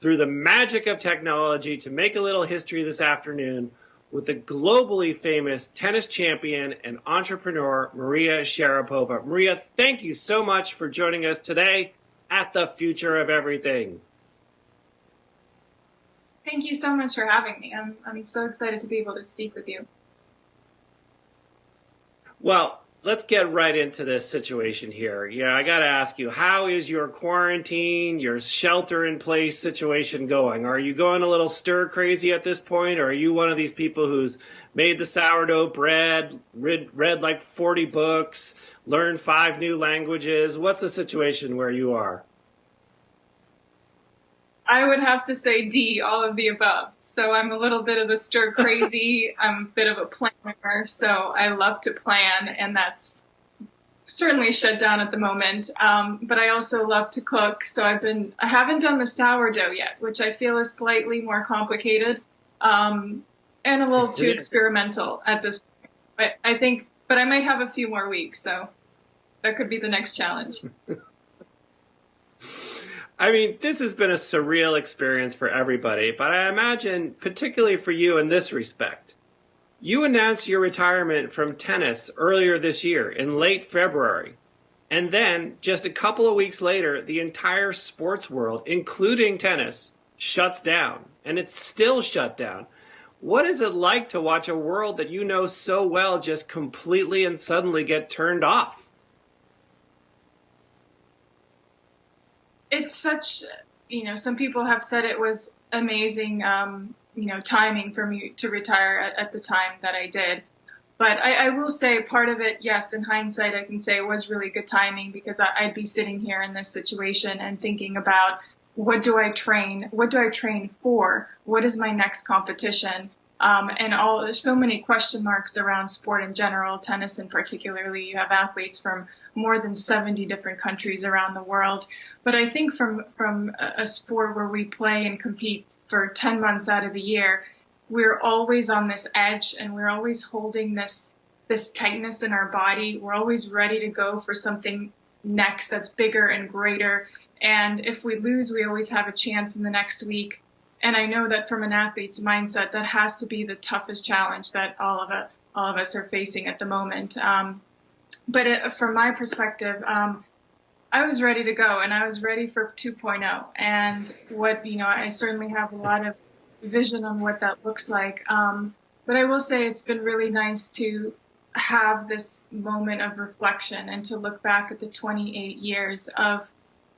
through the magic of technology to make a little history this afternoon with the globally famous tennis champion and entrepreneur, Maria Sharapova. Maria, thank you so much for joining us today at The Future of Everything. Thank you so much for having me. I'm so excited to be able to speak with you. Well, let's get right into this situation here. I got to ask you, how is your quarantine, your shelter-in-place situation going? Are you going a little stir-crazy at this point, or are you one of these people who's made the sourdough bread, read like 40 books, learned 5 new languages? What's the situation where you are? I would have to say D, all of the above. So I'm a little bit of the stir crazy. I'm a bit of a planner, so I love to plan, and that's certainly shut down at the moment. But I also love to cook, so I haven't done the sourdough yet, which I feel is slightly more complicated, and a little too experimental at this point. But I might have a few more weeks, so that could be the next challenge. I mean, this has been a surreal experience for everybody, but I imagine particularly for you in this respect. You announced your retirement from tennis earlier this year in late February. And then just a couple of weeks later, the entire sports world, including tennis, shuts down. And it's still shut down. What is it like to watch a world that you know so well just completely and suddenly get turned off? It's such, some people have said it was amazing, timing for me to retire at the time that I did. But I will say part of it, yes, in hindsight, I can say it was really good timing because I'd be sitting here in this situation and thinking about what do I train? What do I train for? What is my next competition? There's so many question marks around sport in general, tennis in particularly. You have athletes from more than 70 different countries around the world. But I think from a sport where we play and compete for 10 months out of the year, we're always on this edge and we're always holding this tightness in our body. We're always ready to go for something next that's bigger and greater. And if we lose, we always have a chance in the next week. And I know that from an athlete's mindset, that has to be the toughest challenge that all of us are facing at the moment. But from my perspective, I was ready to go and I was ready for 2.0. And I certainly have a lot of vision on what that looks like. But I will say it's been really nice to have this moment of reflection and to look back at the 28 years of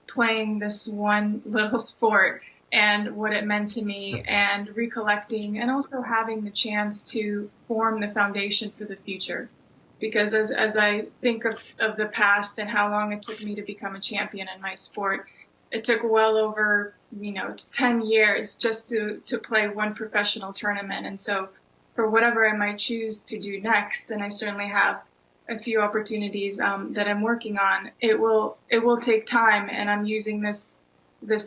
playing this one little sport and what it meant to me and recollecting and also having the chance to form the foundation for the future. Because as I think of the past and how long it took me to become a champion in my sport, it took well over, 10 years just to play one professional tournament. And so for whatever I might choose to do next, and I certainly have a few opportunities that I'm working on, it will take time, and I'm using this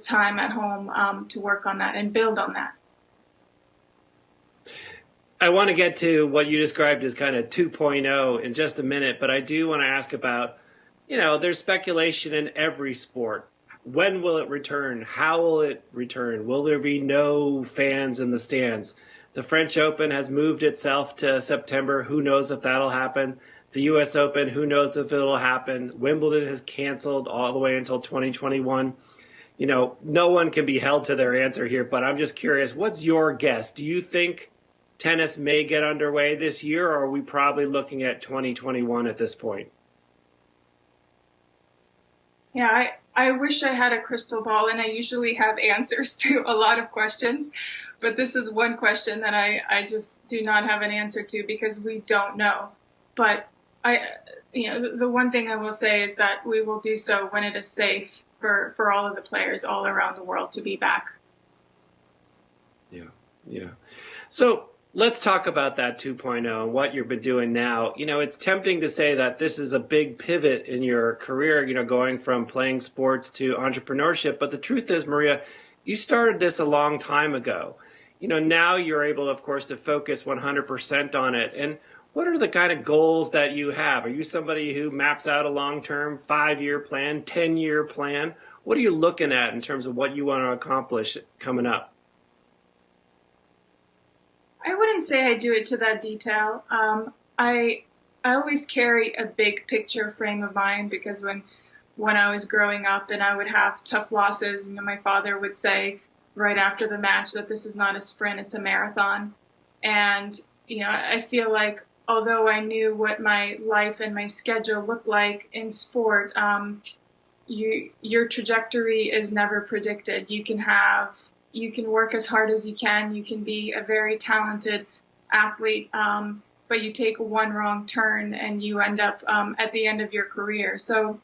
time at home to work on that and build on that. I want to get to what you described as kind of 2.0 in just a minute, but I do want to ask about, there's speculation in every sport. When will it return? How will it return? Will there be no fans in the stands? The French Open has moved itself to September. Who knows if that'll happen? The U.S. Open, who knows if it'll happen? Wimbledon has canceled all the way until 2021. No one can be held to their answer here, but I'm just curious, what's your guess? Do you think tennis may get underway this year, or are we probably looking at 2021 at this point? Yeah, I wish I had a crystal ball, and I usually have answers to a lot of questions, but this is one question that I just do not have an answer to because we don't know. But the one thing I will say is that we will do so when it is safe for all of the players all around the world to be back. Yeah. So let's talk about that 2.0 and what you've been doing now. It's tempting to say that this is a big pivot in your career, going from playing sports to entrepreneurship. But the truth is, Maria, you started this a long time ago. Now you're able, of course, to focus 100% on it. And what are the kind of goals that you have? Are you somebody who maps out a long-term 5-year plan, 10-year plan? what are you looking at in terms of what you want to accomplish coming up? I wouldn't say I do it to that detail. I always carry a big picture frame of mind because when I was growing up and I would have tough losses, my father would say right after the match that this is not a sprint, it's a marathon. And, I feel like although I knew what my life and my schedule looked like in sport, your trajectory is never predicted. You can work as hard as you can. You can be a very talented athlete, but you take one wrong turn and you end up at the end of your career. So,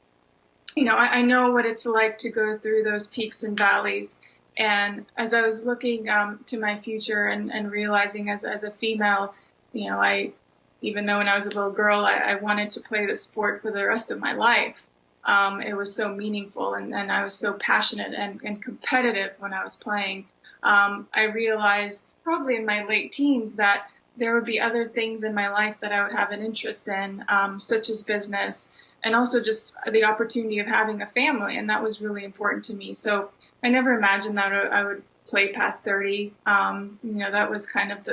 I know what it's like to go through those peaks and valleys. And as I was looking to my future and realizing as a female, even though when I was a little girl, I wanted to play the sport for the rest of my life. It was so meaningful and I was so passionate and competitive when I was playing. I realized probably in my late teens that there would be other things in my life that I would have an interest in, such as business and also just the opportunity of having a family. And that was really important to me. So I never imagined that I would play past 30. That was kind of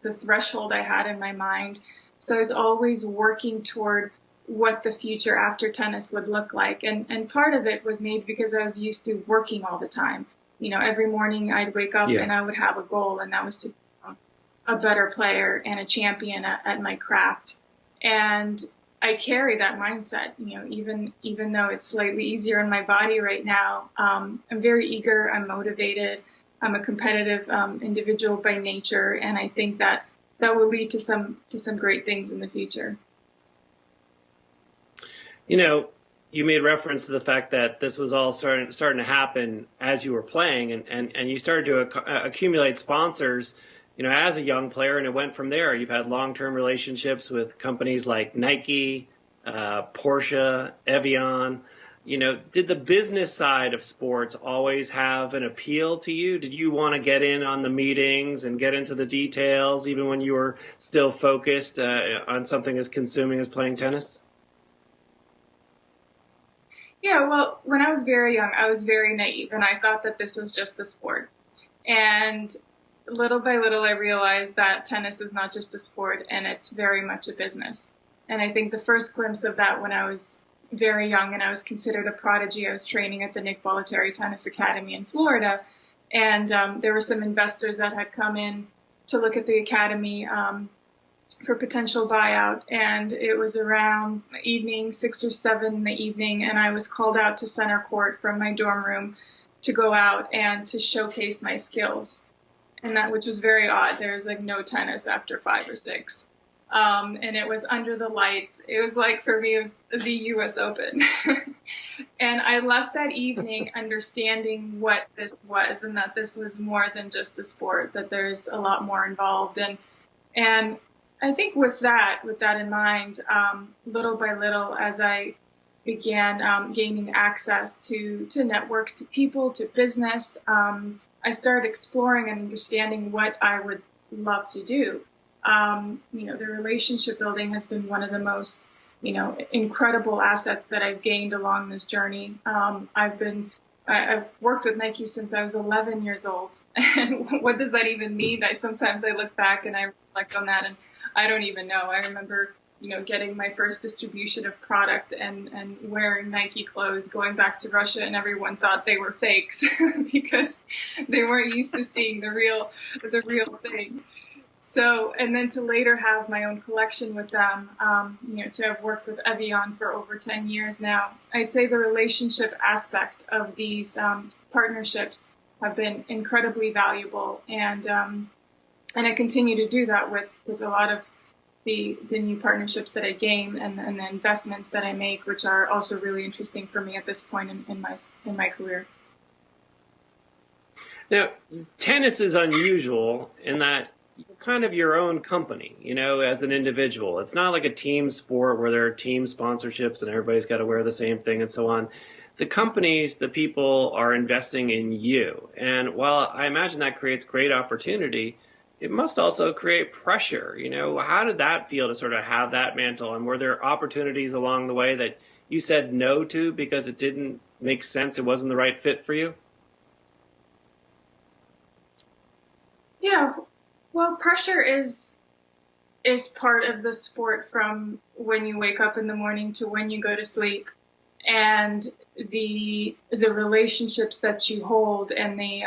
the threshold I had in my mind. So I was always working toward what the future after tennis would look like. And part of it was maybe because I was used to working all the time. Every morning I'd wake up and I would have a goal, and that was to become a better player and a champion at my craft. And I carry that mindset, even though it's slightly easier in my body right now. I'm very eager. I'm motivated. I'm a competitive individual by nature. And I think that will lead to some great things in the future. You made reference to the fact that this was all starting to happen as you were playing, and you started to accumulate sponsors, as a young player, and it went from there. You've had long-term relationships with companies like Nike, Porsche, Evian. Did the business side of sports always have an appeal to you? Did you want to get in on the meetings and get into the details, even when you were still focused on something as consuming as playing tennis? Yeah, well, when I was very young, I was very naive, and I thought that this was just a sport. And little by little, I realized that tennis is not just a sport, and it's very much a business. And I think the first glimpse of that when I was very young and I was considered a prodigy, I was training at the Nick Bollettieri Tennis Academy in Florida. And there were some investors that had come in to look at the academy for potential buyout. And it was around evening, 6 or 7 in the evening, and I was called out to center court from my dorm room to go out and to showcase my skills. And that, which was very odd. There was like no tennis after 5 or 6. And it was under the lights. It was like, for me, it was the US Open. And I left that evening understanding what this was, and that this was more than just a sport, that there's a lot more involved. And I think with that in mind, little by little, as I began gaining access to networks, to people, to business, I started exploring and understanding what I would love to do. The relationship building has been one of the most, incredible assets that I've gained along this journey. I've worked with Nike since I was 11 years old. And what does that even mean? Sometimes I look back and I reflect on that, and I don't even know. I remember, getting my first distribution of product and wearing Nike clothes, going back to Russia, and everyone thought they were fakes because they weren't used to seeing the real thing. So, and then to later have my own collection with them, to have worked with Evian for over 10 years now, I'd say the relationship aspect of these partnerships have been incredibly valuable, and I continue to do that with a lot of the new partnerships that I gain and the investments that I make, which are also really interesting for me at this point in my career. Now, tennis is unusual in that you're kind of your own company, as an individual. It's not like a team sport where there are team sponsorships and everybody's got to wear the same thing and so on. The companies, the people are investing in you. And while I imagine that creates great opportunity, it must also create pressure. How did that feel to sort of have that mantle? And were there opportunities along the way that you said no to because it didn't makes sense, it wasn't the right fit for you? Yeah, well, pressure is part of the sport from when you wake up in the morning to when you go to sleep, and the relationships that you hold, and the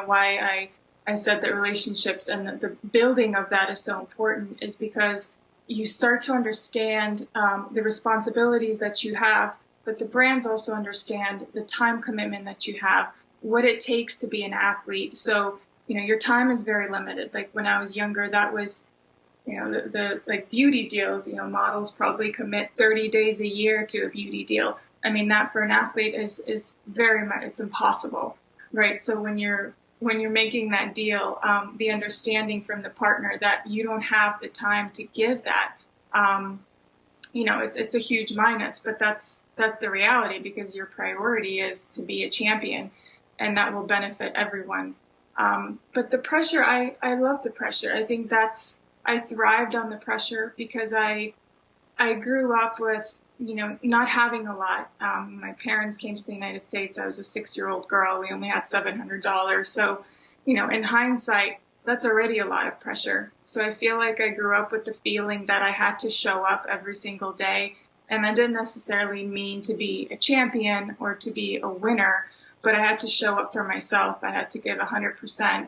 why I said that relationships and the building of that is so important is because you start to understand the responsibilities that you have, but the brands also understand the time commitment that you have, what it takes to be an athlete. So your time is very limited. Like when I was younger, that was the like beauty deals, models probably commit 30 days a year to a beauty deal. I mean, that for an athlete is very much, it's impossible, right? So when you're making that deal, the understanding from the partner that you don't have the time to give that, it's a huge minus, but that's the reality because your priority is to be a champion, and that will benefit everyone. But the pressure, I love the pressure. I think I thrived on the pressure because I grew up with, not having a lot. My parents came to the United States. I was a 6-year-old girl. We only had $700. So, in hindsight, that's already a lot of pressure. So I feel like I grew up with the feeling that I had to show up every single day. And that didn't necessarily mean to be a champion or to be a winner, but I had to show up for myself. I had to give 100%.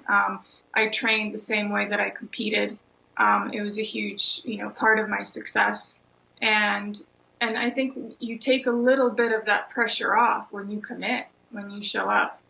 I trained the same way that I competed. It was a huge, part of my success. And I think you take a little bit of that pressure off when you commit, when you show up.